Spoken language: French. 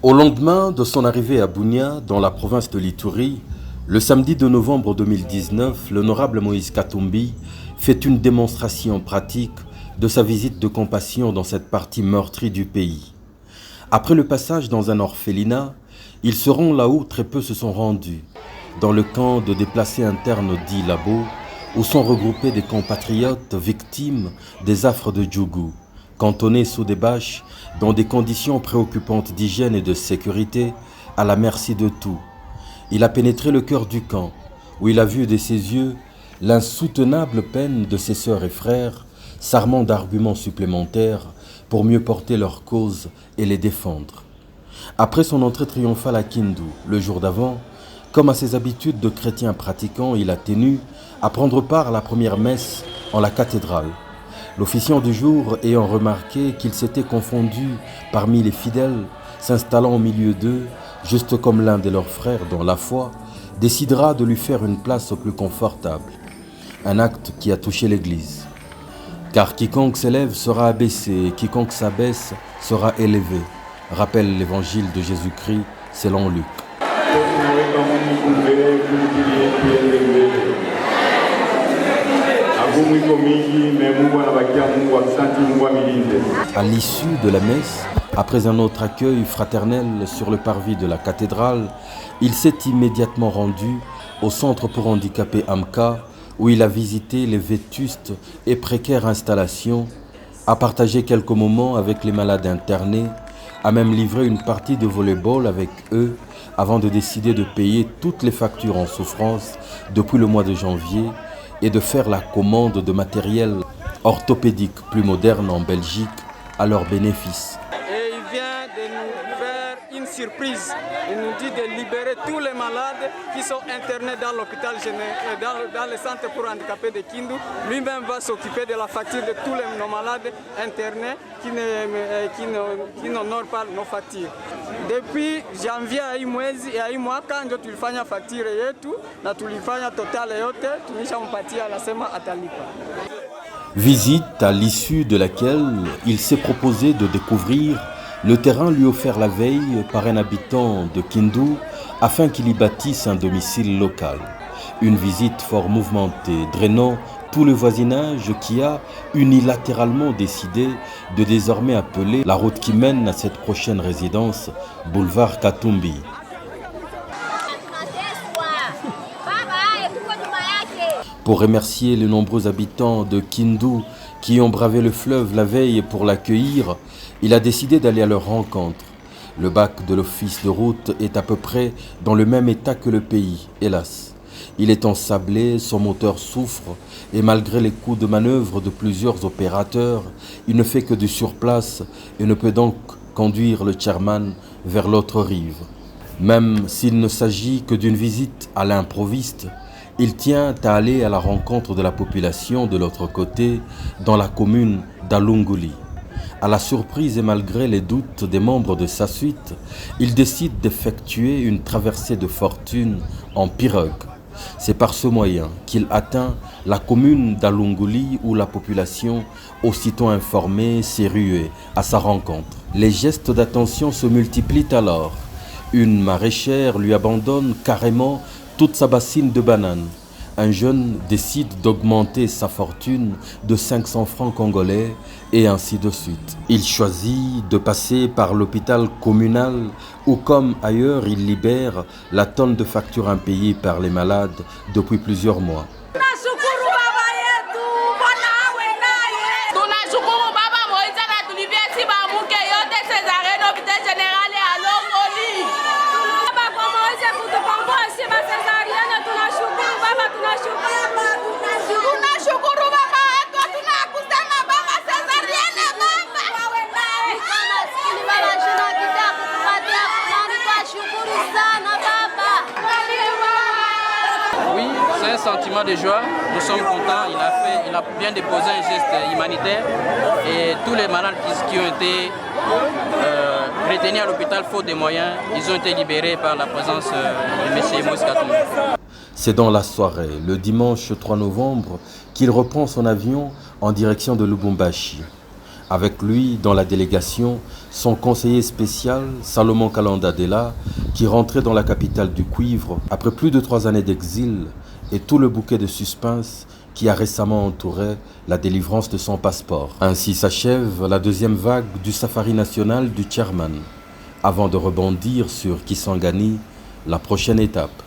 Au lendemain de son arrivée à Bunia, dans la province de l'Ituri, le samedi 2 novembre 2019, l'honorable Moïse Katumbi fait une démonstration pratique de sa visite de compassion dans cette partie meurtrie du pays. Après le passage dans un orphelinat, ils se rendent là où très peu se sont rendus, dans le camp de déplacés internes dit Labo, où sont regroupés des compatriotes victimes des affres de Djougou, cantonnés sous des bâches dans des conditions préoccupantes d'hygiène et de sécurité, à la merci de tout. Il a pénétré le cœur du camp, où il a vu de ses yeux l'insoutenable peine de ses sœurs et frères, s'armant d'arguments supplémentaires pour mieux porter leur cause et les défendre. Après son entrée triomphale à Kindu, le jour d'avant, comme à ses habitudes de chrétien pratiquant, il a tenu à prendre part à la première messe en la cathédrale. L'officiant du jour ayant remarqué qu'il s'était confondu parmi les fidèles, s'installant au milieu d'eux, juste comme l'un de leurs frères dans la foi, décidera de lui faire une place au plus confortable. Un acte qui a touché l'Église. Car quiconque s'élève sera abaissé, et quiconque s'abaisse sera élevé, rappelle l'évangile de Jésus-Christ selon Luc. À l'issue de la messe, après un autre accueil fraternel sur le parvis de la cathédrale, il s'est immédiatement rendu au centre pour handicapés Amka, où il a visité les vétustes et précaires installations, a partagé quelques moments avec les malades internés, a même livré une partie de volley-ball avec eux avant de décider de payer toutes les factures en souffrance depuis le mois de janvier et de faire la commande de matériel orthopédique plus moderne en Belgique à leur bénéfice. Et il vient de nous faire une surprise. Il nous dit de libérer tous les malades qui sont internés dans l'hôpital dans le centre pour handicapés de Kindu. Lui-même va s'occuper de la facture de tous nos malades internés qui n'honorent pas nos factures. Depuis janvier et aimwa quand tulifanya facture yetu na tulifanya total yote tulishampatia anasema atalipa. Visite à l'issue de laquelle il s'est proposé de découvrir le terrain lui offert la veille par un habitant de Kindu afin qu'il y bâtisse un domicile local. Une visite fort mouvementée, drainant tout le voisinage qui a unilatéralement décidé de désormais appeler la route qui mène à cette prochaine résidence, boulevard Katumbi. Pour remercier les nombreux habitants de Kindu qui ont bravé le fleuve la veille pour l'accueillir, il a décidé d'aller à leur rencontre. Le bac de l'office de route est à peu près dans le même état que le pays, hélas. Il est ensablé, son moteur souffre et malgré les coups de manœuvre de plusieurs opérateurs, il ne fait que du surplace et ne peut donc conduire le chairman vers l'autre rive. Même s'il ne s'agit que d'une visite à l'improviste, il tient à aller à la rencontre de la population de l'autre côté, dans la commune d'Alunguli. À la surprise et malgré les doutes des membres de sa suite, il décide d'effectuer une traversée de fortune en pirogue. C'est par ce moyen qu'il atteint la commune d'Alunguli où la population, aussitôt informée, s'est ruée à sa rencontre. Les gestes d'attention se multiplient alors. Une maraîchère lui abandonne carrément toute sa bassine de bananes. Un jeune décide d'augmenter sa fortune de 500 francs congolais et ainsi de suite. Il choisit de passer par l'hôpital communal où, comme ailleurs, il libère la tonne de factures impayées par les malades depuis plusieurs mois. Oui, c'est un sentiment de joie. Nous sommes contents. Il a bien déposé un geste humanitaire et tous les malades qui ont été retenus à l'hôpital faute de moyens, ils ont été libérés par la présence de M. Moïse Katumbi. C'est dans la soirée, le dimanche 3 novembre, qu'il reprend son avion en direction de Lubumbashi. Avec lui, dans la délégation, son conseiller spécial, Salomon Kalandadela, qui rentrait dans la capitale du cuivre après plus de 3 années d'exil, et tout le bouquet de suspense qui a récemment entouré la délivrance de son passeport. Ainsi s'achève la deuxième vague du safari national du chairman, avant de rebondir sur Kisangani, la prochaine étape.